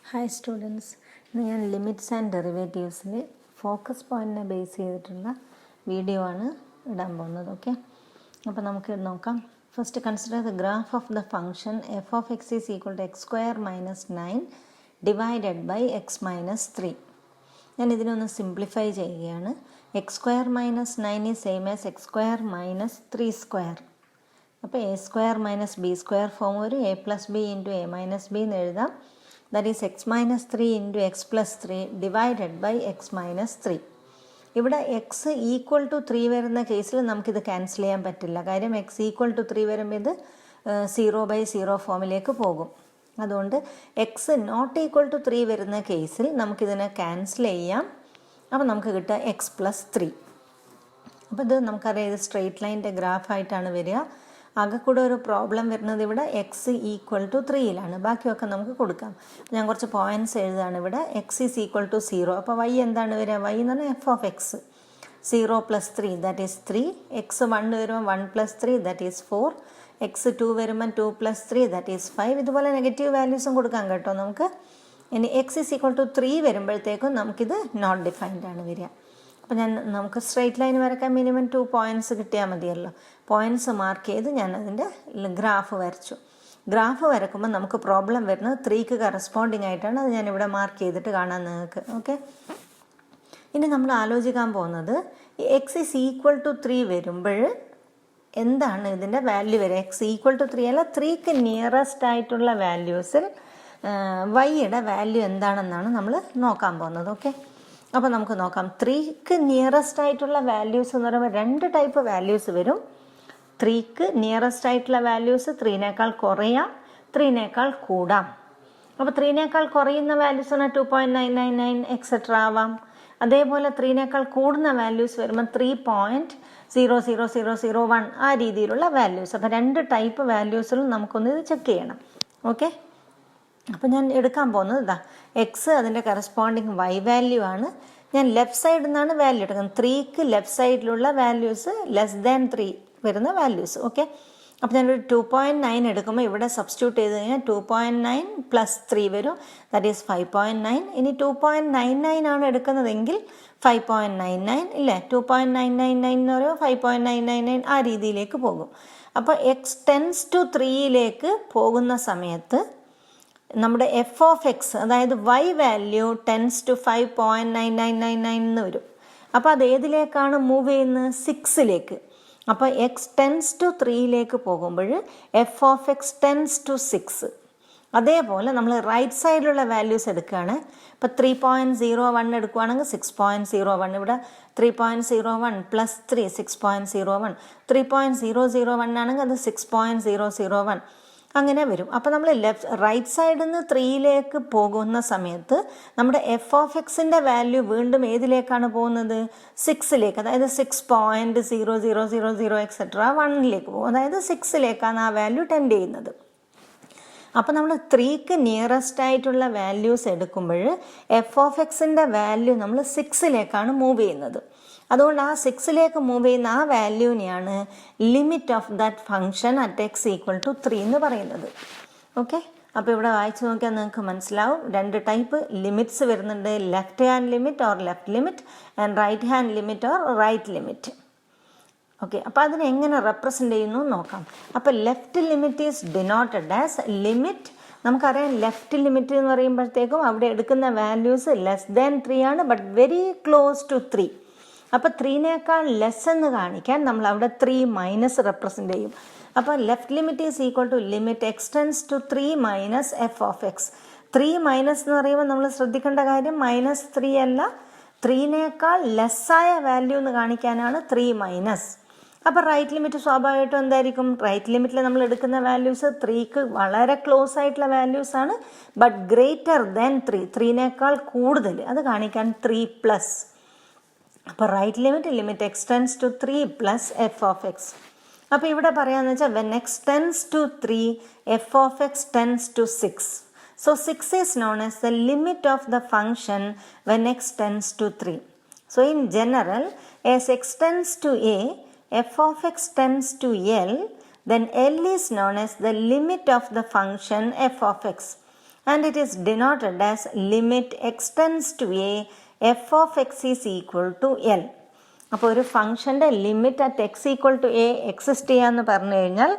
Hi students, ഇന്ന് ഞാൻ limits and ഡെറിവേറ്റീവ്സിൽ ഫോക്കസ് പോയിൻറ്റിനെ ബേസ് ചെയ്തിട്ടുള്ള വീഡിയോ ആണ് ഇടാൻ പോകുന്നത്. ഓക്കെ, അപ്പോൾ നമുക്ക് നോക്കാം. First consider the graph of the function f of x is equal to x square minus 9 divided by x minus 3. ഞാൻ ഇതിനൊന്ന് സിംപ്ലിഫൈ ചെയ്യുകയാണ്. X square minus 9 is same as x square minus 3 square. അപ്പോൾ a square minus b square form ഒരു a plus b into A minus b എന്ന് എഴുതാം. That is x minus 3 into x plus 3 divided by x minus 3. ഇവിടെ X equal to 3 വരുന്ന കേസിൽ നമുക്കിത് cancel ചെയ്യാൻ പറ്റില്ല. കാര്യം എക്സ് ഈക്വൽ ടു 3 വരുമ്പോൾ ഇത് 0/0 ഫോമിലേക്ക് പോകും. അതുകൊണ്ട് എക്സ് നോട്ട് ഈക്വൽ ടു 3 വരുന്ന കേസിൽ നമുക്കിതിനെ ക്യാൻസൽ ചെയ്യാം. അപ്പോൾ നമുക്ക് കിട്ടുക എക്സ് പ്ലസ് 3. അപ്പോൾ ഇത് നമുക്കറിയാം, ഇത് സ്ട്രെയിറ്റ് ലൈൻ്റെ ഗ്രാഫായിട്ടാണ് വരിക. ആകെ കൂടെ ഒരു പ്രോബ്ലം വരുന്നത് ഇവിടെ എക്സ് ഈക്വൽ ടു 3യിലാണ്. ബാക്കിയൊക്കെ നമുക്ക് കൊടുക്കാം. ഞാൻ കുറച്ച് പോയിൻറ്റ്സ് എഴുതാണ്. ഇവിടെ എക്സ് ഈസ് ഈക്വൽ ടു 0. അപ്പോൾ വൈ എന്താണ് വരിക? വൈ എന്ന് പറഞ്ഞാൽ F of X 0 + 3 that is 3. X 1 വരുമ്പോൾ 1 + 3 ദാറ്റ് ഈസ് 4. എക്സ് 2 വരുമ്പോൾ 2 + 3 ദാറ്റ് ഈസ് 5. ഇതുപോലെ നെഗറ്റീവ് വാല്യൂസും കൊടുക്കാം കേട്ടോ നമുക്ക്. ഇനി എക്സ് ഈസ് ഈക്വൽ ടു 3 വരുമ്പോഴത്തേക്കും നമുക്കിത് നോട്ട് ഡിഫൈൻഡ് ആണ് വരിക. അപ്പോൾ നമുക്ക് സ്ട്രെയിറ്റ് ലൈൻ വരയ്ക്കാൻ മിനിമം 2 പോയിൻറ്റ്സ് കിട്ടിയാൽ മതിയല്ലോ. പോയിൻറ്റ്സ് മാർക്ക് ചെയ്ത് ഞാൻ അതിൻ്റെ ഗ്രാഫ് വരച്ചു. ഗ്രാഫ് വരക്കുമ്പോൾ നമുക്ക് പ്രോബ്ലം വരുന്നത് 3ക്ക് കറസ്പോണ്ടിങ് ആയിട്ടാണ്. അത് ഞാനിവിടെ മാർക്ക് ചെയ്തിട്ട് കാണാം നിങ്ങൾക്ക്. ഓക്കെ, ഇനി നമ്മൾ ആലോചിക്കാൻ പോകുന്നത് എക്സ് ഈസ് ഈക്വൽ ടു 3 വരുമ്പോൾ എന്താണ് ഇതിൻ്റെ വാല്യൂ വരിക? എക്സ് ഈക്വൽ ടു 3 അല്ല, 3ക്ക് നിയറസ്റ്റ് ആയിട്ടുള്ള വാല്യൂസിൽ വൈയുടെ വാല്യൂ എന്താണെന്നാണ് നമ്മൾ നോക്കാൻ പോകുന്നത്. ഓക്കെ, അപ്പോൾ നമുക്ക് നോക്കാം. 3ക്ക് നിയറസ്റ്റ് ആയിട്ടുള്ള വാല്യൂസ് എന്ന് പറയുമ്പോൾ 2 ടൈപ്പ് വാല്യൂസ് വരും. 3ക്ക് നിയറസ്റ്റ് ആയിട്ടുള്ള വാല്യൂസ് 3നേക്കാൾ കുറയാം, 3നേക്കാൾ കൂടാം. അപ്പോൾ 3നേക്കാൾ കുറയുന്ന വാല്യൂസ് പറഞ്ഞാൽ 2.999 എക്സെട്ര ആവാം. അതേപോലെ 3നേക്കാൾ കൂടുന്ന വാല്യൂസ് വരുമ്പോൾ 3.00001 ആ രീതിയിലുള്ള വാല്യൂസ്. അപ്പോൾ 2 ടൈപ്പ് വാല്യൂസിലും നമുക്കൊന്ന് ഇത് ചെക്ക് ചെയ്യണം. ഓക്കെ, അപ്പോൾ ഞാൻ എടുക്കാൻ പോകുന്നത് ഇതാ എക്സ്, അതിൻ്റെ കറസ്പോണ്ടിങ് വൈ വാല്യൂ ആണ്. ഞാൻ ലെഫ്റ്റ് സൈഡിൽ നിന്നാണ് വാല്യൂ എടുക്കുന്നത്. 3ക്ക് ലെഫ്റ്റ് സൈഡിലുള്ള വാല്യൂസ് ലെസ് ദാൻ 3 വരുന്ന വാല്യൂസ്. ഓക്കെ, അപ്പോൾ ഞാനൊരു 2.9 എടുക്കുമ്പോൾ ഇവിടെ സബ്സ്റ്റിറ്റ്യൂട്ട് ചെയ്ത് കഴിഞ്ഞാൽ 2.9 + 3 വരും. That is 5.9. ഇനി 2.99 ആണ് എടുക്കുന്നതെങ്കിൽ 5.99 ഇല്ലേ? 2.999 എന്ന് പറയുമ്പോൾ 5.999 ആ രീതിയിലേക്ക് പോകും. അപ്പോൾ എക്സ് ടെൻസ് ടു 3യിലേക്ക് പോകുന്ന സമയത്ത് നമ്മുടെ എഫ് ഓഫ് എക്സ്, അതായത് വൈ വാല്യൂ ടെൻസ് ടു 5.9999 എന്ന് വരും. അപ്പോൾ അത് ഏതിലേക്കാണ് മൂവ് ചെയ്യുന്നത്? 6ലേക്ക്. അപ്പോൾ എക്സ് ടെൻസ് ടു 3യിലേക്ക് പോകുമ്പോൾ f of x tends to 6. അതേപോലെ നമ്മൾ റൈറ്റ് സൈഡിലുള്ള വാല്യൂസ് എടുക്കുകയാണ്. ഇപ്പോൾ 3.01 എടുക്കുകയാണെങ്കിൽ 6.01. ഇവിടെ 3.01 + 3 6.01. 3.001 ആണെങ്കിൽ അത് 6.001 അങ്ങനെ വരും. അപ്പോൾ നമ്മൾ റൈറ്റ് സൈഡിൽ നിന്ന് 3യിലേക്ക് പോകുന്ന സമയത്ത് നമ്മുടെ എഫ് ഓഫ് എക്സിൻ്റെ വാല്യൂ വീണ്ടും ഏതിലേക്കാണ് പോകുന്നത്? 6ലേക്ക്. അതായത് 6.0000 എക്സെട്ര 1ലേക്ക് പോകും. അതായത് 6ലേക്കാണ് ആ വാല്യൂ ടെൻഡ് ചെയ്യുന്നത്. അപ്പോൾ നമ്മൾ 3ക്ക് നിയറസ്റ്റ് ആയിട്ടുള്ള വാല്യൂസ് എടുക്കുമ്പോൾ എഫ് ഓഫ് എക്സിൻ്റെ വാല്യൂ നമ്മൾ 6ലേക്കാണ് മൂവ് ചെയ്യുന്നത്. അതുകൊണ്ട് ആ 6ലേക്ക് മൂവ് ചെയ്യുന്ന ആ വാല്യൂവിനെയാണ് limit of that function at x equal to 3 എന്ന് പറയുന്നത്. ഓക്കെ, അപ്പോൾ ഇവിടെ വായിച്ചു നോക്കിയാൽ നിങ്ങൾക്ക് മനസ്സിലാവും 2 ടൈപ്പ് ലിമിറ്റ്സ് വരുന്നുണ്ട്. Left hand limit or left limit and right hand limit or right limit. Okay, അപ്പോൾ അതിനെ എങ്ങനെ റെപ്രസെൻ്റ് ചെയ്യുന്നു നോക്കാം. അപ്പോൾ left limit is denoted as limit. നമുക്കറിയാം ലെഫ്റ്റ് ലിമിറ്റ് എന്ന് പറയുമ്പോഴത്തേക്കും അവിടെ എടുക്കുന്ന വാല്യൂസ് ലെസ് ദാൻ 3 ആണ്, ബട്ട് വെരി ക്ലോസ് ടു 3. അപ്പോൾ 3നേക്കാൾ ലെസ് എന്ന് കാണിക്കാൻ നമ്മൾ അവിടെ 3- റെപ്രസെൻ്റ് ചെയ്യും. അപ്പോൾ left limit is equal to limit x tends to 3 - f of x. 3- എന്ന് പറയുമ്പോൾ നമ്മൾ ശ്രദ്ധിക്കേണ്ട കാര്യം -3 അല്ല, 3നേക്കാൾ ലെസ്സായ വാല്യൂ എന്ന് കാണിക്കാനാണ് 3-. അപ്പോൾ റൈറ്റ് ലിമിറ്റ് സ്വാഭാവികമായിട്ടും എന്തായിരിക്കും? റൈറ്റ് ലിമിറ്റിൽ നമ്മൾ എടുക്കുന്ന വാല്യൂസ് 3ക്ക് വളരെ ക്ലോസ് ആയിട്ടുള്ള വാല്യൂസ് ആണ്, ബട്ട് ഗ്രേറ്റർ ദാൻ 3, 3നേക്കാൾ കൂടുതൽ, അത് കാണിക്കാൻ 3+. അപ്പോൾ right limit x tends to 3 + f of x. അപ്പോൾ ഇവിടെ പറയാമെന്ന് വെച്ചാൽ when x tends to 3 f of x tends to 6. So 6 is known as the limit of the function when x tends to 3. So in general, as x tends to a, f of x tends to L, then L is known as the limit of the function f of x. and it is denoted as limit x tends to a f of x is equal to L. അപ്പോൾ ഒരു ഫംഗ്ഷൻ്റെ limit at x equal to a exist ചെയ്യാന്ന് പറഞ്ഞു കഴിഞ്ഞാൽ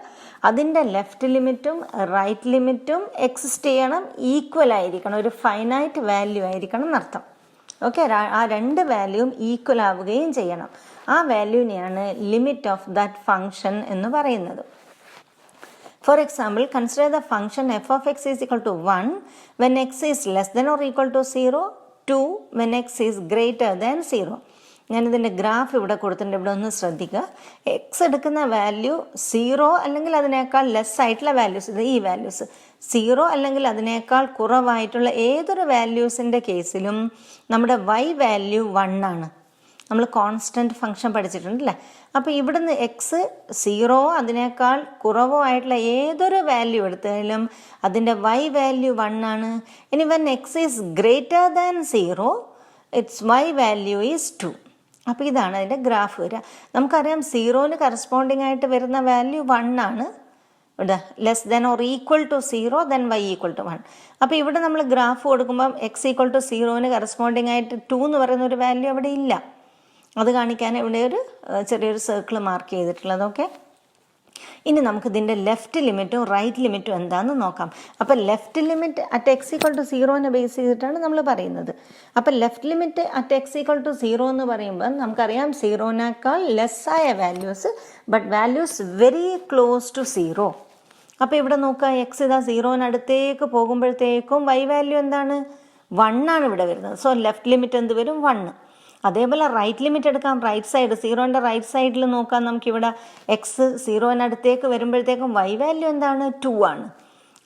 അതിൻ്റെ left ലിമിറ്റും right ലിമിറ്റും exist ചെയ്യണം, ഈക്വൽ ആയിരിക്കണം, ഒരു ഫൈനൈറ്റ് വാല്യൂ ആയിരിക്കണം എന്നർത്ഥം. ഓക്കെ, ആ രണ്ട് വാല്യൂവും ഈക്വൽ ആവുകയും ചെയ്യണം. ആ വാല്യൂവിനെയാണ് ലിമിറ്റ് ഓഫ് ദാറ്റ് ഫംഗ്ഷൻ എന്ന് പറയുന്നത്. For example, consider the function f of x is equal to 1 when x is less than or equal to 0, 2 when x is greater than 0. ഞാനിതിൻ്റെ ഗ്രാഫ് ഇവിടെ കൊടുത്തിട്ടുണ്ട്, ഇവിടെ ഒന്ന് ശ്രദ്ധിക്കുക. എക്സ് എടുക്കുന്ന വാല്യൂ 0 അല്ലെങ്കിൽ അതിനേക്കാൾ ലെസ് ആയിട്ടുള്ള വാല്യൂസ്, ഇത് ഈ വാല്യൂസ് 0 അല്ലെങ്കിൽ അതിനേക്കാൾ കുറവായിട്ടുള്ള ഏതൊരു വാല്യൂസിൻ്റെ കേസിലും നമ്മുടെ y വാല്യൂ 1 ആണ്. നമ്മൾ കോൺസ്റ്റൻറ്റ് ഫംഗ്ഷൻ പഠിച്ചിട്ടുണ്ടല്ലേ. അപ്പോൾ ഇവിടുന്ന് എക്സ് 0 അതിനേക്കാൾ കുറവോ ആയിട്ടുള്ള ഏതൊരു വാല്യൂ എടുത്താലും അതിൻ്റെ y വാല്യൂ 1 ആണ്. ഇനി when X is greater than 0 it's y value is 2. അപ്പോൾ ഇതാണ് അതിൻ്റെ ഗ്രാഫ് വരിക. നമുക്കറിയാം 0ന് കറസ്പോണ്ടിങ് ആയിട്ട് വരുന്ന വാല്യൂ 1 ആണ്. ഇവിടെ less than or equal to 0 then y equal to 1. അപ്പോൾ ഇവിടെ നമ്മൾ ഗ്രാഫ് കൊടുക്കുമ്പം എക്സ് ഈക്വൽ ടു 0ന് കറസ്പോണ്ടിങ് ആയിട്ട് 2 എന്ന് പറയുന്ന ഒരു വാല്യൂ അവിടെ ഇല്ല. അത് കാണിക്കാൻ ഇവിടെ ഒരു ചെറിയൊരു സർക്കിൾ മാർക്ക് ചെയ്തിട്ടുള്ളത്. ഓക്കെ, ഇനി നമുക്ക് ഇതിൻ്റെ ലെഫ്റ്റ് ലിമിറ്റും റൈറ്റ് ലിമിറ്റും എന്താണെന്ന് നോക്കാം. അപ്പോൾ left limit at x equal to 0നെ ബേസ് ചെയ്തിട്ടാണ് നമ്മൾ പറയുന്നത്. അപ്പോൾ left limit at x equal to 0 എന്ന് പറയുമ്പോൾ നമുക്കറിയാം 0നേക്കാൾ ലെസ്സായ values, but values very close to 0. അപ്പോൾ ഇവിടെ നോക്കുക, എക്സ് ഇതാ 0നടുത്തേക്ക് പോകുമ്പോഴത്തേക്കും y വാല്യൂ എന്താണ്? 1 ആണ് ഇവിടെ വരുന്നത്. സോ ലെഫ്റ്റ് ലിമിറ്റ് എന്ത് വരും? 1. അതേപോലെ റൈറ്റ് ലിമിറ്റ് എടുക്കാം. റൈറ്റ് സൈഡ് 0ൻ്റെ റൈറ്റ് സൈഡിൽ നോക്കാം. നമുക്കിവിടെ എക്സ് 0നടുത്തേക്ക് വരുമ്പോഴത്തേക്കും y വാല്യൂ എന്താണ്? 2 ആണ്.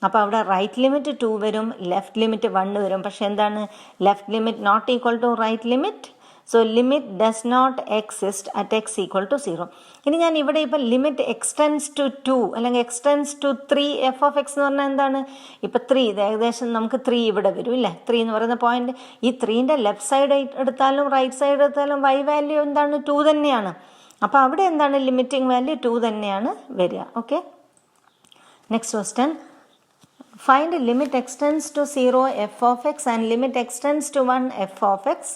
അപ്പോൾ അവിടെ റൈറ്റ് ലിമിറ്റ് 2 വരും, ലെഫ്റ്റ് ലിമിറ്റ് 1 വരും. പക്ഷെ എന്താണ്? Left limit not equal to right limit. So limit does not exist at x equal to 0. ഇനി ഞാൻ ഇവിടെ ഇപ്പോൾ ലിമിറ്റ് എക്സ്റ്റെൻസ് ടു 2 അല്ലെങ്കിൽ x tends to 3 f of x എന്ന് പറഞ്ഞാൽ എന്താണ്? ഇപ്പോൾ 3 ഇത് ഏകദേശം നമുക്ക് 3 ഇവിടെ വരും ഇല്ലേ? 3 എന്ന് പറയുന്ന പോയിന്റ്. ഈ 3ൻ്റെ ലെഫ്റ്റ് സൈഡ് എടുത്താലും റൈറ്റ് സൈഡ് എടുത്താലും y വാല്യൂ എന്താണ്? 2 തന്നെയാണ്. അപ്പോൾ അവിടെ എന്താണ്? ലിമിറ്റിംഗ് വാല്യൂ 2 തന്നെയാണ് വരിക. Okay, next question. Find limit x tends to 0 f of x and limit x tends to 1 f of x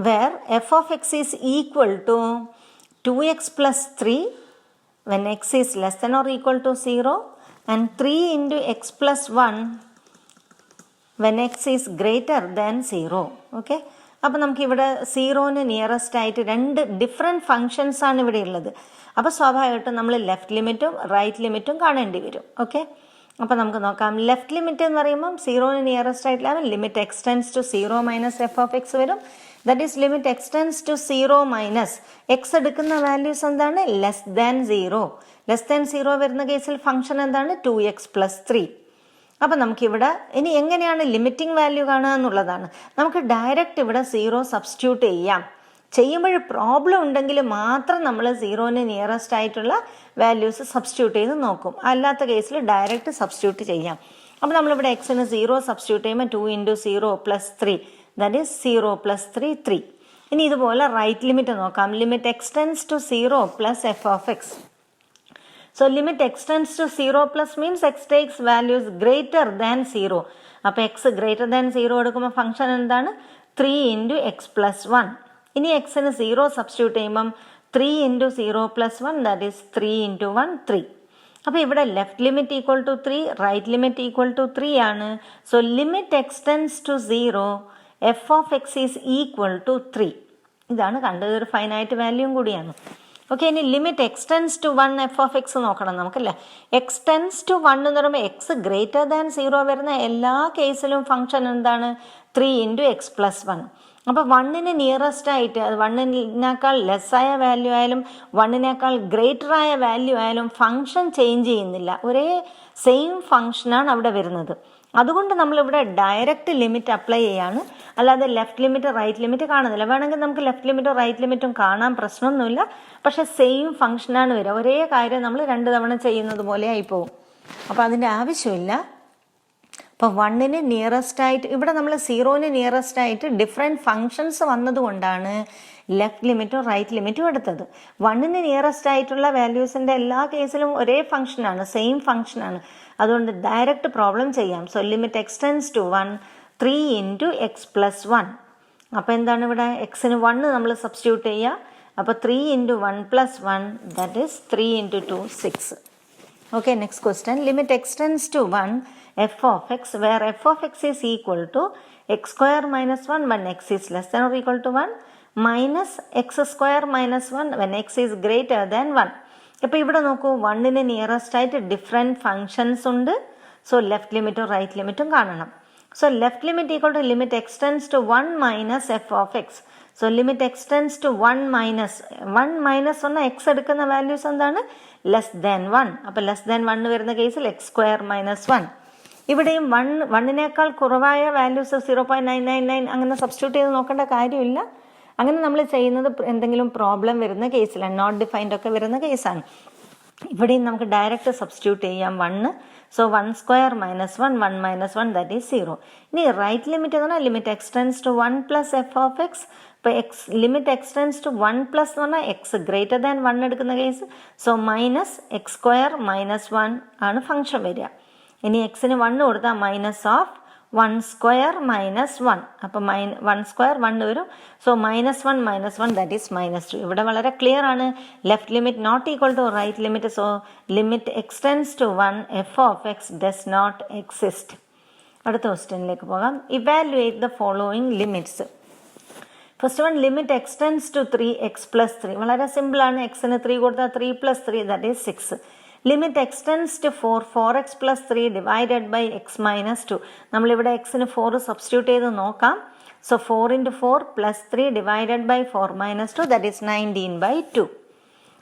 where f of x is equal to 2x plus 3 when x is less than or equal to 0 and 3 into x plus 1 when x is greater than 0. Okay, അപ്പോൾ നമുക്കിവിടെ 0ന് nearest ആയിട്ട് 2 different functions ആണ് ഇവിടെ ഉള്ളത്. അപ്പോൾ സ്വാഭാവികമായിട്ടും നമ്മൾ left ലിമിറ്റും റൈറ്റ് ലിമിറ്റും കാണേണ്ടി വരും. ഓക്കെ, അപ്പോൾ നമുക്ക് നോക്കാം. ലെഫ്റ്റ് ലിമിറ്റ് എന്ന് പറയുമ്പം 0ന് നിയറസ്റ്റ് ആയിട്ടുള്ള limit x tends to 0 minus f of x വരും. That is limit x tends to 0 minus x എടുക്കുന്ന വാല്യൂസ് എന്താണ്? Less than 0. ലെസ് ദാൻ 0 വരുന്ന കേസിൽ ഫംഗ്ഷൻ എന്താണ്? 2x plus 3. അപ്പം നമുക്കിവിടെ ഇനി എങ്ങനെയാണ് ലിമിറ്റിംഗ് വാല്യൂ കാണുക എന്നുള്ളതാണ്. നമുക്ക് ഡയറക്റ്റ് ഇവിടെ 0 സബ്സ്റ്റിറ്റ്യൂട്ട് ചെയ്യാം. ചെയ്യുമ്പോൾ പ്രോബ്ലം ഉണ്ടെങ്കിൽ മാത്രം നമ്മൾ 0ന് നിയറസ്റ്റ് ആയിട്ടുള്ള വാല്യൂസ് സബ്സ്റ്റിറ്റ്യൂട്ട് ചെയ്ത് നോക്കും. അല്ലാത്ത കേസിൽ ഡയറക്റ്റ് സബ്സ്റ്റിറ്റ്യൂട്ട് ചെയ്യാം. അപ്പോൾ നമ്മളിവിടെ എക്സിന് 0 സബ്സ്റ്റിറ്റ്യൂട്ട് ചെയ്യുമ്പോൾ 2 into 0 plus 3 that is 0 plus 3 3. ഇനി ഇതുപോലെ റൈറ്റ് ലിമിറ്റ് നോക്കാം. Limit x tends to 0 plus f of x. So limit x tends to 0 plus means x takes values greater than 0. അപ്പോൾ എക്സ് ഗ്രേറ്റർ ദാൻ 0 എടുക്കുമ്പോൾ ഫംഗ്ഷൻ എന്താണ്? 3 into x plus 1. ഇനി എക്സിന് 0 substitute ചെയ്യുമ്പം 3 into 0 plus 1 that is 3 into 1 3. അപ്പോൾ ഇവിടെ left limit equal to 3, right limit equal to 3 ആണ്. So limit x tends to 0 f of x is equal to 3. ഇതാണ് കണ്ടത്, ഒരു ഫൈനൈറ്റ് വാല്യൂം കൂടിയാണ്. ഓക്കെ, ഇനി limit x tends to 1 f of x നോക്കണം നമുക്കല്ലേ. എക്സ്റ്റെൻസ് ടു 1 എന്ന് പറയുമ്പോൾ എക്സ് ഗ്രേറ്റർ ദാൻ 0 വരുന്ന എല്ലാ കേസിലും ഫംഗ്ഷൻ എന്താണ്? 3 into x plus 1. അപ്പോൾ 1ന് നിയറസ്റ്റ് ആയിട്ട് അത് 1നേക്കാൾ ലെസ്സായ വാല്യൂ ആയാലും 1നേക്കാൾ ഗ്രേറ്റർ ആയ വാല്യൂ ആയാലും ഫംഗ്ഷൻ ചേഞ്ച് ചെയ്യുന്നില്ല, ഒരേ സെയിം ഫംഗ്ഷനാണ് അവിടെ വരുന്നത്. അതുകൊണ്ട് നമ്മളിവിടെ ഡയറക്റ്റ് ലിമിറ്റ് അപ്ലൈ ചെയ്യാണ്, അല്ലാതെ ലെഫ്റ്റ് ലിമിറ്റ് റൈറ്റ് ലിമിറ്റ് കാണുന്നില്ല. വേണമെങ്കിൽ നമുക്ക് ലെഫ്റ്റ് ലിമിറ്റും റൈറ്റ് ലിമിറ്റും കാണാൻ പ്രശ്നമൊന്നുമില്ല, പക്ഷെ സെയിം ഫംഗ്ഷനാണ് വരിക. ഒരേ കാര്യം നമ്മൾ 2 തവണ ചെയ്യുന്നത് പോലെ ആയിപ്പോവും. അപ്പോൾ അതിൻ്റെ ആവശ്യമില്ല. അപ്പോൾ 1ന് നിയറസ്റ്റ് ആയിട്ട് ഇവിടെ നമ്മൾ 0ന് നിയറസ്റ്റ് ആയിട്ട് ഡിഫറെൻറ്റ് ഫങ്ഷൻസ് വന്നതുകൊണ്ടാണ് ലെഫ്റ്റ് ലിമിറ്റും റൈറ്റ് ലിമിറ്റും എടുത്തത്. 1ന് നിയറസ്റ്റ് ആയിട്ടുള്ള വാല്യൂസിൻ്റെ എല്ലാ കേസിലും ഒരേ ഫംഗ്ഷനാണ്, സെയിം ഫംഗ്ഷനാണ്. അതുകൊണ്ട് ഡയറക്റ്റ് പ്രോബ്ലം ചെയ്യാം. So limit x tends to 1 3 into x plus 1. അപ്പോൾ എന്താണ് ഇവിടെ എക്സിന് 1 നമ്മൾ സബ്സ്റ്റിറ്റ്യൂട്ട് ചെയ്യുക. അപ്പോൾ 3 into 1 plus 1 that is 3 into 2 6. Okay, next question. Limit extends to 1 f of x where f of x is equal to x square minus 1 when x is less than or equal to 1 minus x square minus 1 when x is greater than 1. ഇപ്പോൾ ഇവിടെ നോക്കൂ, 1ന് nearest ആയിട്ട് different functions ഉണ്ട്. So left ലിമിറ്റും right ലിമിറ്റും കാണണം. So left limit equal to limit x tends to 1 minus f of x. So limit x tends to 1 minus ഒന്ന് എക്സ് എടുക്കുന്ന വാല്യൂസ് എന്താണ്? Less than 1. അപ്പോൾ ലെസ് ദാൻ 1 വരുന്ന കേസിൽ എക്സ് സ്ക്വയർ മൈനസ് 1. ഇവിടെയും 1നേക്കാൾ കുറവായ വാല്യൂസ് 0.999 അങ്ങനെ സബ്സ്റ്റിറ്റ്യൂട്ട് ചെയ്ത് നോക്കേണ്ട കാര്യമില്ല. അങ്ങനെ നമ്മൾ ചെയ്യുന്നത് എന്തെങ്കിലും പ്രോബ്ലം വരുന്ന കേസിലാണ്, നോട്ട് ഡിഫൈൻഡ് ഒക്കെ വരുന്ന കേസാണ്. ഇവിടെയും നമുക്ക് ഡയറക്റ്റ് സബ്സ്റ്റിറ്റ്യൂട്ട് ചെയ്യാം 1. So 1 square minus 1 1 minus 1 that is 0. ഇനി റൈറ്റ് ലിമിറ്റ് എന്ന് പറഞ്ഞാൽ limit x tends to 1 plus f of x. ഇപ്പോൾ ലിമിറ്റ് എക്സ്റ്റെൻസ് ടു 1 പ്ലസ് എന്ന് പറഞ്ഞാൽ എക്സ് ഗ്രേറ്റർ ദാൻ 1 എടുക്കുന്ന case. So minus x square minus 1 ആണ് ഫംഗ്ഷൻ വരിക. ഇനി എക്സിന് 1 കൊടുത്താൽ മൈനസ് ഓഫ് 1 സ്ക്വയർ മൈനസ് 1. അപ്പോൾ 1 സ്ക്വയർ 1 വരും. So minus 1 that is minus 2. ഇവിടെ വളരെ ക്ലിയർ ആണ്, left limit not equal to right limit. So limit x tends to 1 f of x does not exist. അടുത്ത ക്വസ്റ്റ്യനിലേക്ക് പോകാം. Evaluate the following limits. First one, limit x tends to 3x plus 3. വളരെ സിമ്പിളാണ്. എക്സിന് 3 കൊടുത്താൽ 3 plus 3 that is 6. Limit x tends to 4x plus 3 divided by x minus 2. നമ്മളിവിടെ എക്സിന് 4 substitute ചെയ്ത് നോക്കാം. So 4 into 4 plus 3 divided by 4 minus 2 that is 19/2.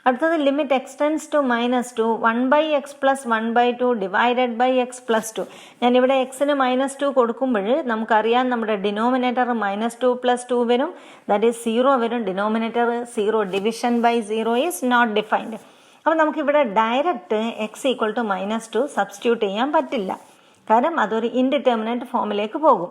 അടുത്തത് limit x tends to -2 1/x plus 1/2 divided by x plus 2. ഞാനിവിടെ എക്സിന് -2 കൊടുക്കുമ്പോൾ നമുക്കറിയാം നമ്മുടെ ഡിനോമിനേറ്റർ -2 പ്ലസ് 2 വരും, ദാറ്റ് ഈസ് 0 വരും. Denominator 0, division by 0 is not defined. അപ്പോൾ നമുക്കിവിടെ direct x equal to -2 substitute ചെയ്യാൻ പറ്റില്ല, കാരണം അതൊരു ഇൻഡിറ്റർമിനേറ്റ് ഫോമിലേക്ക് പോകും.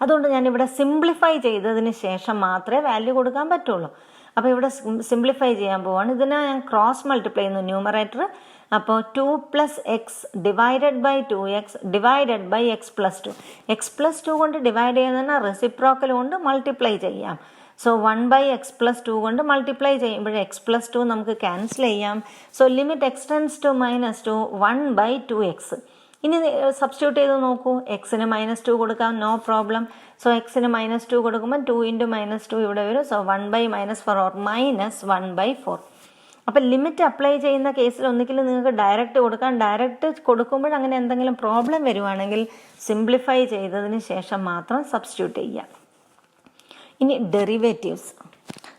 അതുകൊണ്ട് ഞാനിവിടെ സിംപ്ലിഫൈ ചെയ്തതിന് ശേഷം മാത്രമേ വാല്യൂ കൊടുക്കാൻ പറ്റുള്ളൂ. അപ്പോൾ ഇവിടെ സിംപ്ലിഫൈ ചെയ്യാൻ പോവാണ്. ഇതിനെ ഞാൻ ക്രോസ് മൾട്ടിപ്ലൈ ചെയ്യുന്നു ന്യൂമറേറ്റർ. അപ്പോൾ 2 plus x divided by 2x divided by x plus 2. X plus 2 കൊണ്ട് ഡിവൈഡ് ചെയ്യുന്നതിന് റെസിപ്രോക്കൽ കൊണ്ട് മൾട്ടിപ്ലൈ ചെയ്യാം. സോ 1/x പ്ലസ് 2 കൊണ്ട് മൾട്ടിപ്ലൈ ചെയ്യുമ്പോൾ എക്സ് പ്ലസ് 2 നമുക്ക് ക്യാൻസൽ ചെയ്യാം. So limit x tends to -2 1/2x. ഇനി സബ്സ്റ്റിറ്റ്യൂട്ട് ചെയ്ത് നോക്കൂ. എക്സിന് -2 കൊടുക്കാം, നോ പ്രോബ്ലം. സോ എക്സിന് -2 കൊടുക്കുമ്പോൾ 2 ഇൻറ്റു -2 ഇവിടെ വരും. So 1/-4 or -1/4. അപ്പം ലിമിറ്റ് അപ്ലൈ ചെയ്യുന്ന കേസിൽ ഒന്നുകിൽ നിങ്ങൾക്ക് ഡയറക്റ്റ് കൊടുക്കാം. ഡയറക്റ്റ് കൊടുക്കുമ്പോൾ അങ്ങനെ എന്തെങ്കിലും പ്രോബ്ലം വരുവാണെങ്കിൽ സിംപ്ലിഫൈ ചെയ്തതിന് ശേഷം മാത്രം സബ്സ്റ്റിറ്റ്യൂട്ട് ചെയ്യുക. ഇനി derivatives.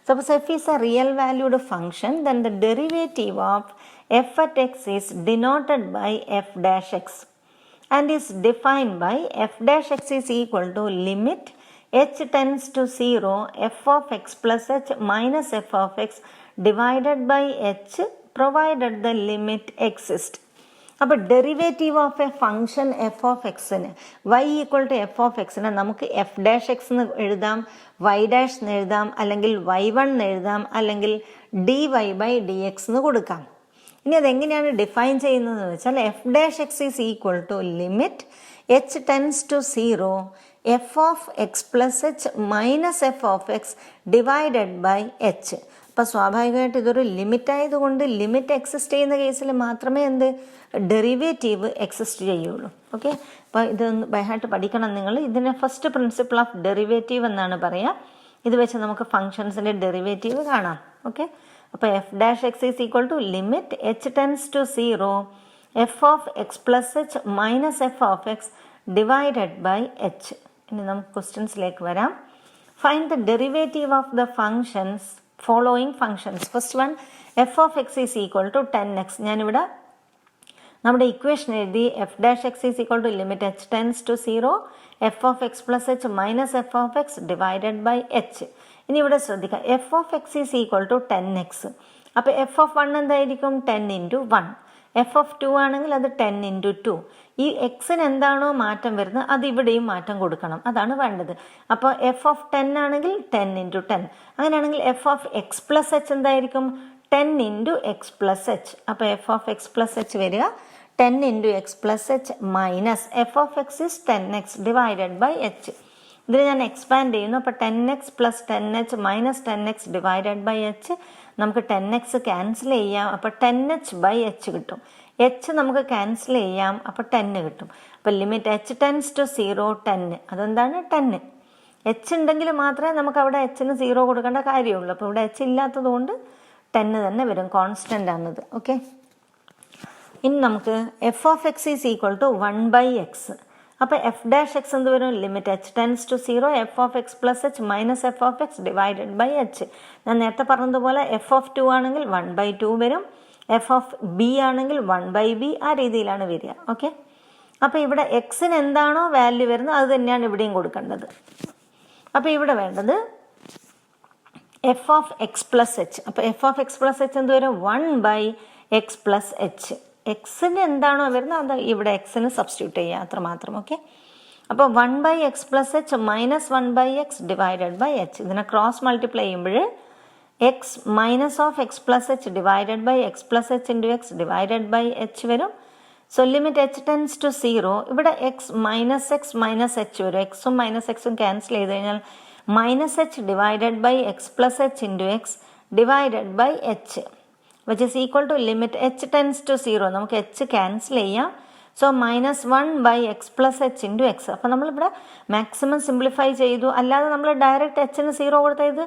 Suppose f is a real valued function, then the derivative of f at x is denoted by f dash x and is defined by f dash x is equal to limit h tends to 0 f of x plus h minus f of x divided by h provided the limit exists. അപ്പോൾ derivative of a function f of എക്സിന് y equal to f of എക്സിന് നമുക്ക് F dash X എന്ന് എഴുതാം, Y dash എന്ന് എഴുതാം, അല്ലെങ്കിൽ y1 എന്ന് എഴുതാം, അല്ലെങ്കിൽ dy/dx എന്ന് കൊടുക്കാം. ഇനി അതെങ്ങനെയാണ് ഡിഫൈൻ ചെയ്യുന്നതെന്ന് വെച്ചാൽ f dash x is equal to limit h tends to 0 f of x plus h minus f of x divided by h. അപ്പോൾ സ്വാഭാവികമായിട്ട് ഇതൊരു ലിമിറ്റ് ആയതുകൊണ്ട് ലിമിറ്റ് എക്സിസ്റ്റ് ചെയ്യുന്ന കേസിൽ മാത്രമേ ഡെറിവേറ്റീവ് എക്സിസ്റ്റ് ചെയ്യുള്ളൂ. ഓക്കെ, അപ്പോൾ ഇതൊന്ന് ബൈഹാർട്ട് പഠിക്കണം നിങ്ങൾ. ഇതിനെ ഫസ്റ്റ് പ്രിൻസിപ്പിൾ ഓഫ് ഡെറിവേറ്റീവ് എന്നാണ് പറയുക. ഇത് വെച്ച് നമുക്ക് ഫങ്ഷൻസിൻ്റെ ഡെറിവേറ്റീവ് കാണാം. ഓക്കെ, അപ്പോൾ f dash x is equal to limit h tends to 0 f of x plus h minus f of x divided by h. ഇനി നമുക്ക് ക്വസ്റ്റ്യൻസിലേക്ക് വരാം. Find the derivative of the functions following functions. First one, f of x is equal to 10x. ഞാനിവിടെ നമ്മുടെ equation എഴുതി. F dash x is equal to limit h tends to 0 f of x plus h minus f of x divided by h. ഇനി ഇവിടെ ശ്രദ്ധിക്കാം, f of x is equal to 10x. അപ്പോൾ f of 1 എന്തായിരിക്കും? 10 into 1. F of 2 ആണെങ്കിൽ അത് 10 into 2. ഈ എക്സിന് എന്താണോ മാറ്റം വരുന്നത് അത് ഇവിടെയും മാറ്റം കൊടുക്കണം, അതാണ് വേണ്ടത്. അപ്പോൾ എഫ് ഓഫ് 10 ആണെങ്കിൽ 10 ഇൻറ്റു 10. അങ്ങനെയാണെങ്കിൽ f of x plus h എന്തായിരിക്കും? 10 ഇൻറ്റു എക്സ് പ്ലസ് എച്ച്. അപ്പോൾ f of x plus h വരിക 10 into x plus h minus f of x is 10x divided by h. ഇതിൽ ഞാൻ എക്സ്പാൻഡ് ചെയ്യുന്നു. അപ്പോൾ 10x plus 10h minus 10x divided by h. നമുക്ക് 10x cancel ചെയ്യാം, അപ്പോൾ 10h by h കിട്ടും. H നമുക്ക് ക്യാൻസൽ ചെയ്യാം, അപ്പോൾ 10 കിട്ടും. അപ്പോൾ ലിമിറ്റ് എച്ച് ടെൻസ് ടു 0 10. അതെന്താണ്? 10. എച്ച് ഉണ്ടെങ്കിൽ മാത്രമേ നമുക്ക് അവിടെ എച്ചിന് 0 കൊടുക്കേണ്ട കാര്യമുള്ളൂ. അപ്പോൾ ഇവിടെ എച്ച് ഇല്ലാത്തത് കൊണ്ട് 10 തന്നെ വരും, കോൺസ്റ്റൻ്റ് ആണത്. ഓക്കെ, ഇനി നമുക്ക് f of x is equal to 1/x. അപ്പോൾ എഫ് ഡാഷ് എക്സ് എന്ത് വരും? Limit h tends to 0 f of x plus h minus f of x divided by h. ഞാൻ നേരത്തെ പറഞ്ഞതുപോലെ എഫ് ഓഫ് 2 ആണെങ്കിൽ 1/2 വരും, എഫ് ഓഫ് ബി ആണെങ്കിൽ 1/b, ആ രീതിയിലാണ് വരിക. ഓക്കെ, അപ്പോൾ ഇവിടെ എക്സിന് എന്താണോ വാല്യൂ വരുന്നത് അത് തന്നെയാണ് ഇവിടെയും കൊടുക്കേണ്ടത്. അപ്പോൾ ഇവിടെ വേണ്ടത് f of x plus h. അപ്പോൾ f of x plus h എന്ത് വരും? 1/x plus H. എക്സിന് എന്താണോ വരുന്നത് അത് ഇവിടെ എക്സിന് സബ്സ്റ്റിറ്റ്യൂട്ട് ചെയ്യുക, അത്രമാത്രം. ഓക്കെ, അപ്പോൾ 1/x plus h minus 1/x divided by h. ഇതിനെ ക്രോസ് മൾട്ടിപ്ലൈ ചെയ്യുമ്പോൾ x minus of x plus h divided by x plus h into x divided by h വരും. So limit h tends to 0. ഇവിടെ X minus H വരും. എക്സും minus എക്സും cancel ചെയ്ത് കഴിഞ്ഞാൽ minus h divided by x plus h into x divided by h which is equal to limit h tends to 0. നമുക്ക് h cancel ചെയ്യാം. So -1/x plus h into x. അപ്പോൾ നമ്മളിവിടെ maximum simplify ചെയ്തു, അല്ലാതെ നമ്മൾ direct എച്ചിന് 0 കൊടുത്താൽ ഇത്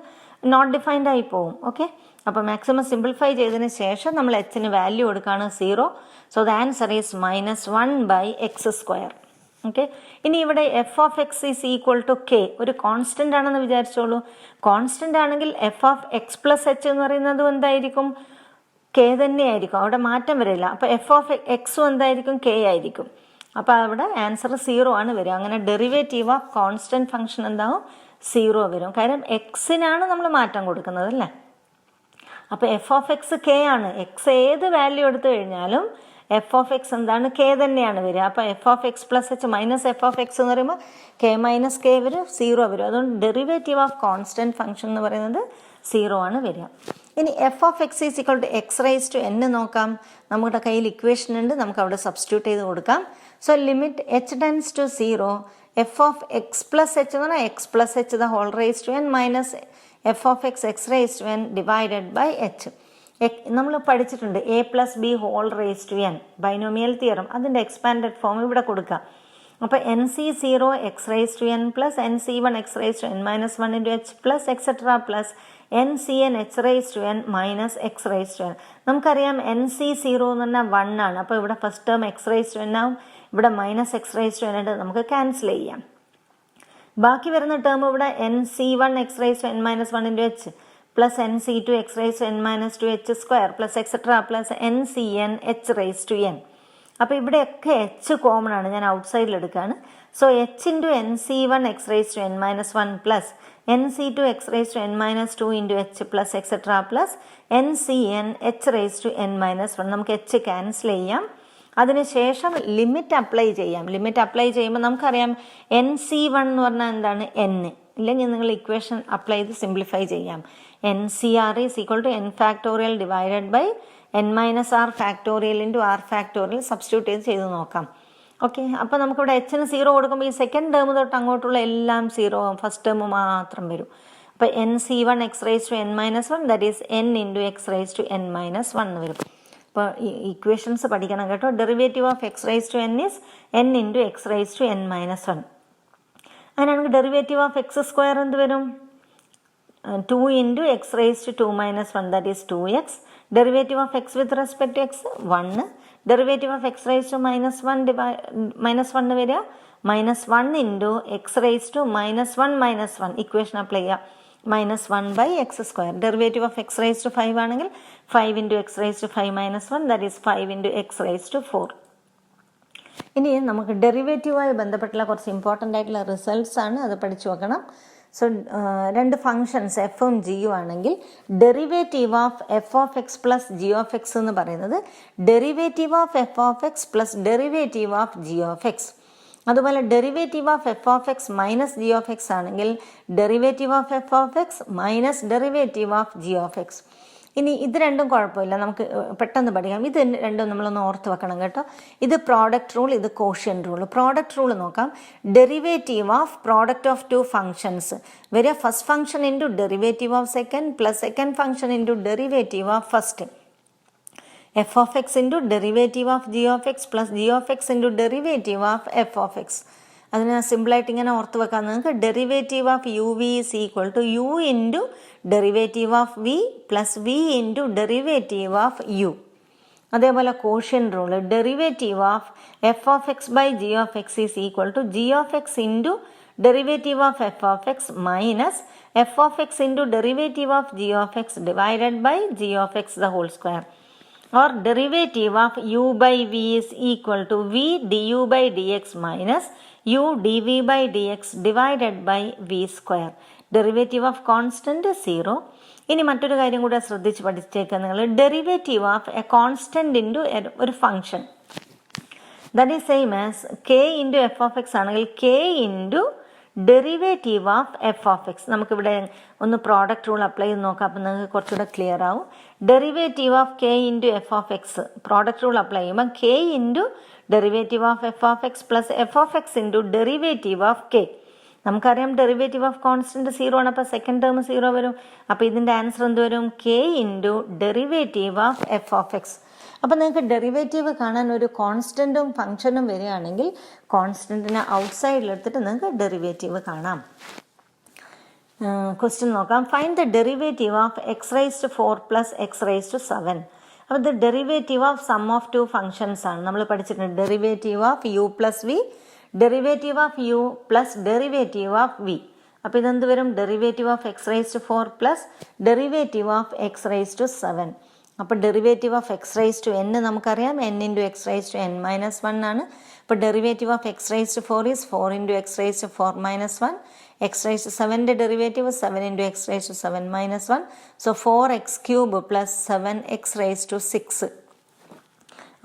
not defined ആയി പോവും. ഓക്കെ, അപ്പോൾ മാക്സിമം സിംപ്ലിഫൈ ചെയ്തതിന് ശേഷം നമ്മൾ എച്ചിന് വാല്യൂ കൊടുക്കുകയാണ് 0. So the answer is -1/x². Okay, ഇനി ഇവിടെ f of x is equal to k. ഒരു കോൺസ്റ്റൻ്റ് ആണെന്ന് വിചാരിച്ചോളൂ. കോൺസ്റ്റൻ്റ് ആണെങ്കിൽ f of x plus h എന്ന് പറയുന്നതും എന്തായിരിക്കും? കെ തന്നെയായിരിക്കും, അവിടെ മാറ്റം വരില്ല. അപ്പോൾ എഫ് ഓഫ് എക്സും എന്തായിരിക്കും? കെ ആയിരിക്കും. അപ്പോൾ അവിടെ ആൻസർ 0 ആണ് വരിക. അങ്ങനെ ഡെറിവേറ്റീവ് ഓഫ് കോൺസ്റ്റൻറ്റ് ഫംഗ്ഷൻ എന്താവും? 0 വരും. കാര്യം എക്സിനാണ് നമ്മൾ മാറ്റം കൊടുക്കുന്നത് അല്ലേ. അപ്പോൾ എഫ് ഓഫ് എക്സ് കെ ആണ്. എക്സ് ഏത് വാല്യൂ എടുത്തു കഴിഞ്ഞാലും എഫ് ഓഫ് എക്സ് എന്താണ്? കെ തന്നെയാണ് വരിക. അപ്പോൾ f of x plus h minus f of x എന്ന് പറയുമ്പോൾ കെ മൈനസ് കെ വരും, 0 വരും. അതുകൊണ്ട് ഡെറിവേറ്റീവ് ഓഫ് കോൺസ്റ്റൻറ്റ് ഫംഗ്ഷൻ എന്ന് പറയുന്നത് 0 ആണ് വരിക. ഇനി f of x is equal to x rice to n നോക്കാം. നമ്മുടെ കയ്യിൽ ഇക്വേഷൻ ഉണ്ട്, നമുക്ക് അവിടെ സബ്സ്റ്റിറ്റ്യൂട്ട് ചെയ്ത് കൊടുക്കാം. So limit h tends to 0 f of x plus h എന്ന് പറഞ്ഞാൽ x plus h the whole raise to n minus f of x x rice to n divided by h. നമ്മൾ പഠിച്ചിട്ടുണ്ട് a plus b whole raise to n, binomial theorem. അതിൻ്റെ expanded form ഇവിടെ കൊടുക്കാം. അപ്പോൾ NC0 x rice to n plus NC1 x rice to n minus 1 into h plus etcetera plus NCn h raise to n minus x rice to n. നമുക്കറിയാം NC0 എന്ന് പറഞ്ഞാൽ 1 ആണ്. അപ്പോൾ ഇവിടെ first term x rice to n ആവും, ഇവിടെ minus x rice to n ഉണ്ട്, നമുക്ക് ക്യാൻസൽ ചെയ്യാം. ബാക്കി വരുന്ന ടേം ഇവിടെ NC1 x rice to n minus 1 into h plus NC2 x rice to n minus 2h square plus etcetera plus NCn h raise to n. അപ്പോൾ ഇവിടെയൊക്കെ H common ആണ്, ഞാൻ ഔട്ട് സൈഡിൽ എടുക്കുകയാണ്. So h into NC1 x rice to n minus 1 plus NC2 x rice to n minus 2 into h plus etcetera plus NCn h raise to n minus 1. നമുക്ക് h cancel ചെയ്യാം. അതിനുശേഷം limit apply ചെയ്യാം. Limit apply ചെയ്യുമ്പോൾ നമുക്കറിയാം NC1 എന്ന് പറഞ്ഞാൽ എന്താണ്? n. ഇല്ലെങ്കിൽ നിങ്ങൾ ഇക്വേഷൻ അപ്ലൈ ചെയ്ത് സിംപ്ലിഫൈ ചെയ്യാം. NCR is equal to n factorial divided by n minus r factorial into r factorial substitute ചെയ്ത് നോക്കാം. ഓക്കെ, അപ്പോൾ നമുക്കിവിടെ എച്ചിന് 0 കൊടുക്കുമ്പോൾ ഈ സെക്കൻഡ് ടേം തൊട്ട് അങ്ങോട്ടുള്ള എല്ലാം 0 ആവും, ഫസ്റ്റ് ടേം മാത്രം വരും. അപ്പോൾ NC1 x rice to n minus 1 that is n into x rice to n minus 1 വരും. അപ്പോൾ ഈ ഇക്വേഷൻസ് പഠിക്കണം കേട്ടോ. Derivative of x rice to n is n into x rice to n minus 1. അങ്ങനെയാണെങ്കിൽ derivative of x square എന്ത് വരും? 2 into x rice to 2 minus 1 that is 2x. Derivative of x with respect to x 1. Derivative of x rice to minus 1 വരിക -1 into x rice to -1 equation apply ചെയ്യുക -1/x². Derivative of x rice to 5 ആണെങ്കിൽ 5 into x rice to 5 minus 1 that is 5 into x rice to 4. ഇനി നമുക്ക് ഡെറിവേറ്റീവുമായി ബന്ധപ്പെട്ടുള്ള കുറച്ച് important ആയിട്ടുള്ള results ആണ്, അത് പഠിച്ചു വെക്കണം. സോ രണ്ട് ഫങ്ഷൻസ് എഫും ജിയും ആണെങ്കിൽ derivative of f of x plus g of x എന്ന് പറയുന്നത് derivative of f of x plus derivative of g of x. അതുപോലെ derivative of f of x minus g of x ആണെങ്കിൽ derivative of f of x minus derivative of g of x. ഇനി ഇത് രണ്ടും കുഴപ്പമില്ല, നമുക്ക് പെട്ടെന്ന് പഠിക്കാം. ഇത് രണ്ടും നമ്മളൊന്ന് ഓർത്ത് വെക്കണം കേട്ടോ. ഇത് പ്രോഡക്റ്റ് റൂൾ, ഇത് കോഷ്യന്റ് റൂൾ. പ്രോഡക്റ്റ് റൂൾ നോക്കാം. Derivative of product of two functions വരിക first function into derivative of second plus second function into derivative of first. F of x into derivative of g of x plus g of x into derivative of f of x. അതിന് സിമ്പിളായിട്ട് ഇങ്ങനെ ഓർത്ത് വെക്കാം നിങ്ങൾക്ക്. Derivative of u v is equal to u into derivative of v plus V into derivative of u. അതേപോലെ quotient rule. Derivative of f of x by g of x is equal to g of x into derivative of f of x minus f of x into derivative of g of x divided by g of x the whole square. Or derivative of u by v is equal to v du by dx minus u dv by dx divided by v square. Derivative of constant 0. ഇനി മറ്റൊരു കാര്യം കൂടെ ശ്രദ്ധിച്ച് പഠിച്ചേക്കുക നിങ്ങൾ. Derivative of a constant into ഒരു function that is same as k into f of x ആണെങ്കിൽ k into derivative of f of x. നമുക്കിവിടെ ഒന്ന് പ്രോഡക്റ്റ് റൂൾ അപ്ലൈ ചെയ്ത് നോക്കാം, അപ്പം നിങ്ങൾക്ക് കുറച്ചുകൂടെ ക്ലിയർ ആവും. Derivative of k into f of x product rule apply ചെയ്യുമ്പോൾ k into derivative of f of x plus f of x into derivative of k. നമുക്കറിയാം ഡെറിവേറ്റീവ് ഓഫ് കോൺസ്റ്റന്റ് 0 ആണ്, അപ്പോൾ സെക്കൻഡ് ടേം 0 വരും. അപ്പോൾ ഇതിൻ്റെ answer എന്ത് വരും? K into derivative of f of X. അപ്പം നിങ്ങൾക്ക് ഡെറിവേറ്റീവ് കാണാൻ ഒരു കോൺസ്റ്റൻറ്റും ഫംഗ്ഷനും വരികയാണെങ്കിൽ കോൺസ്റ്റൻറ്റിനെ ഔട്ട്സൈഡിലെടുത്തിട്ട് നിങ്ങൾക്ക് ഡെറിവേറ്റീവ് കാണാം. ക്വസ്റ്റ്യൻ നോക്കാം. Find the derivative of x rice to 4 plus x rice to 7. അപ്പോൾ ഇത് derivative of sum of two functions ആണ്. നമ്മൾ പഠിച്ചിട്ടുണ്ട് derivative of u plus v, derivative of u plus derivative of v. അപ്പോൾ ഇതെന്ത് വരും? Derivative of x rice to 4 plus derivative of x rice to 7. അപ്പോൾ derivative of x rice to n നമുക്കറിയാം, n into x rice to N minus 1 ആണ്. അപ്പോൾ derivative of x rice to 4 is 4 into x rice to 4 minus 1. X rice to 7ൻ്റെ derivative 7 into x rice to 7 minus 1. So 4x cube plus 7x rise to 6.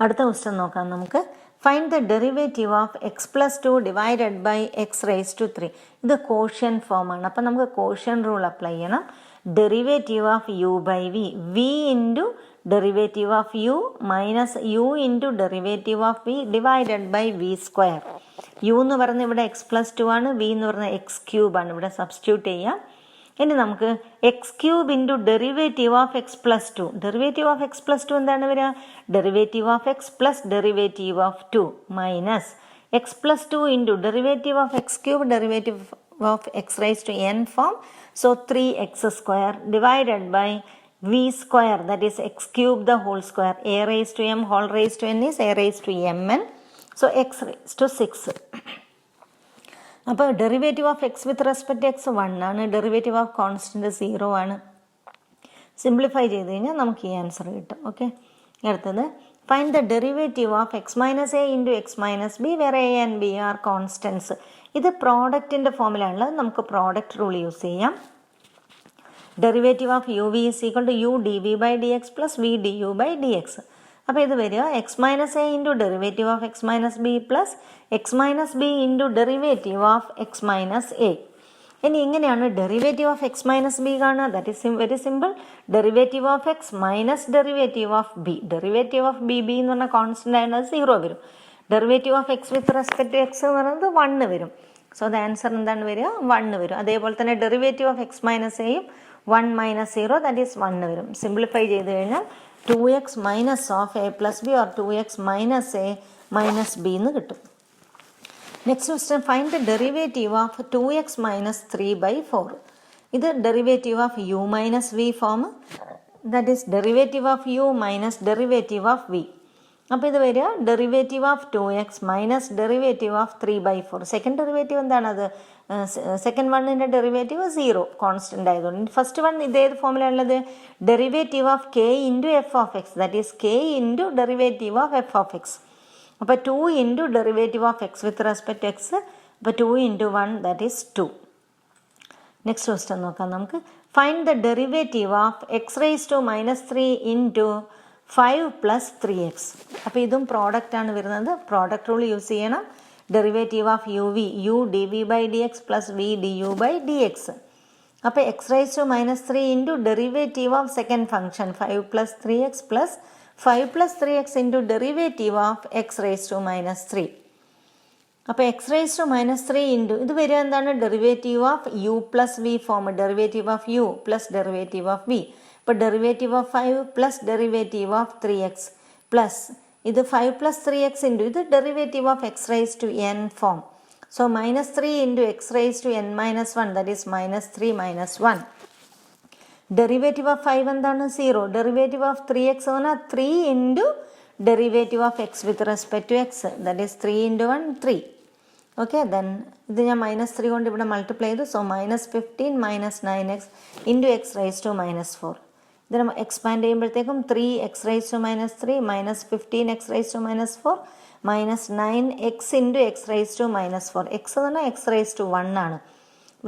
അടുത്ത question നോക്കാം നമുക്ക്. Find the derivative of x plus 2 divided by x rice to 3. ഇത് quotient ഫോമാണ്. അപ്പം നമുക്ക് quotient rule apply ചെയ്യണം. Derivative of u by V, v into derivative of u minus u into derivative of v divided by v square. U എന്ന് പറയുന്നത് ഇവിടെ X plus 2 ആണ്, V എന്ന് പറയുന്നത് എക്സ് ക്യൂബാണ്. ഇവിടെ സബ്സ്റ്റിറ്റ്യൂട്ട് ചെയ്യാം. ഇനി നമുക്ക് x cube into derivative of x plus 2. Derivative of x plus 2 എന്താണ് വരിക? Derivative of x plus derivative of 2 minus x plus 2 into derivative of x cube derivative of x rice to n form. So 3x square divided by v square, that is x cube the whole square. A raised to m whole raised to n is a raised to mn. So x raised to 6. അപ്പോൾ derivative of x with respect X 1 ആണ്, derivative of constant 0 ആണ്. Simplify ചെയ്ത് കഴിഞ്ഞാൽ നമുക്ക് ഈ answer കിട്ടും. Okay, അടുത്തത് find the derivative of x minus a into x minus b where a and b are constants. ഇത് പ്രോഡക്റ്റിൻ്റെ ഫോമിലാണുള്ളത്. നമുക്ക് പ്രോഡക്റ്റ് റൂൾ യൂസ് ചെയ്യാം. Derivative of u v is equal to u d v by d x plus v d u by d x. അപ്പോൾ ഇത് വരിക x minus a into derivative of x minus b plus x minus b into derivative of x minus A. ഇനി ഇങ്ങനെയാണ് derivative of x minus b കാണുക. That is very simple. Derivative of x minus derivative of b. Derivative of b b എന്ന് പറഞ്ഞാൽ constant ആയത് 0 വരും. Derivative of x with respect to x എന്ന് പറയുന്നത് 1 വരും. സോ ദ ആൻസർ എന്താണ് വരിക? 1 വരും. അതേപോലെ തന്നെ ഡെറിവേറ്റീവ് ഓഫ് എക്സ് മൈനസ് എയും 1 മൈനസ് 0 ദാറ്റ് ഈസ് 1 വരും. സിംപ്ലിഫൈ ചെയ്ത് കഴിഞ്ഞാൽ 2x minus of a plus b or 2x minus a minus b എന്ന് കിട്ടും. Next question find the derivative of 2x minus 3/4. ഇത് derivative of u minus v form. That is derivative of u minus derivative of v. അപ്പോൾ ഇത് വരിക derivative of 2x minus derivative of 3/4. Second derivative എന്താണത്? Second വണ്ണിൻ്റെ derivative 0 constant ആയതുകൊണ്ട്. First one ഇതേത് ഫോമിലുള്ളത്? Derivative of k into f of x, that is k into derivative of f of x. അപ്പോൾ 2 into derivative of x with respect x. അപ്പോൾ 2 into 1 that is 2. Next question നോക്കാം നമുക്ക്. Find the derivative of x raise to -3 into 5 + 3x. അപ്പോൾ ഇതും പ്രോഡക്റ്റാണ് വരുന്നത്. Product rule use ചെയ്യണം. Derivative of u dv/dx + v du/dx. അപ്പോൾ x raise to -3 into derivative of second function 5 + 3x + 5 + 3x into derivative of x raise to -3. അപ്പോൾ x raise to -3 into ഇത് വരിക എന്താണ്? Derivative of u + v form. Derivative of u plus derivative of v. ഇപ്പോൾ derivative of 5 plus derivative of 3x plus ഇത് 5 + 3x into ഇത് derivative of x raise to n form. So -3 into x raise to n - 1 that is -3 - 1. Derivative of 5 എന്താണ്? 0. Derivative of 3x പറഞ്ഞാൽ 3 into derivative of x with respect to X that is 3 × 1 3. Okay, then ഇത് ഞാൻ -3 കൊണ്ട് ഇവിടെ multiply ചെയ്തു. So -15 - 9x into x raise to -4. ഇതിന് expand ചെയ്യുമ്പോഴത്തേക്കും 3x raise to -3 -15x raise to -4 -9x into x raise to -4. X എന്ന് പറഞ്ഞാൽ X raise to 1 ആണ്.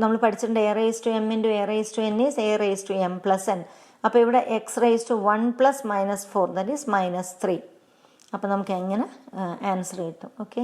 നമ്മൾ പഠിച്ചിട്ടുണ്ട് a raise to m into a raise to n is a raise to m + n. അപ്പോൾ ഇവിടെ x raise to 1 + -4 that is -3. അപ്പോൾ നമുക്ക് എങ്ങനെ ആൻസർ കിട്ടും. ഓക്കെ.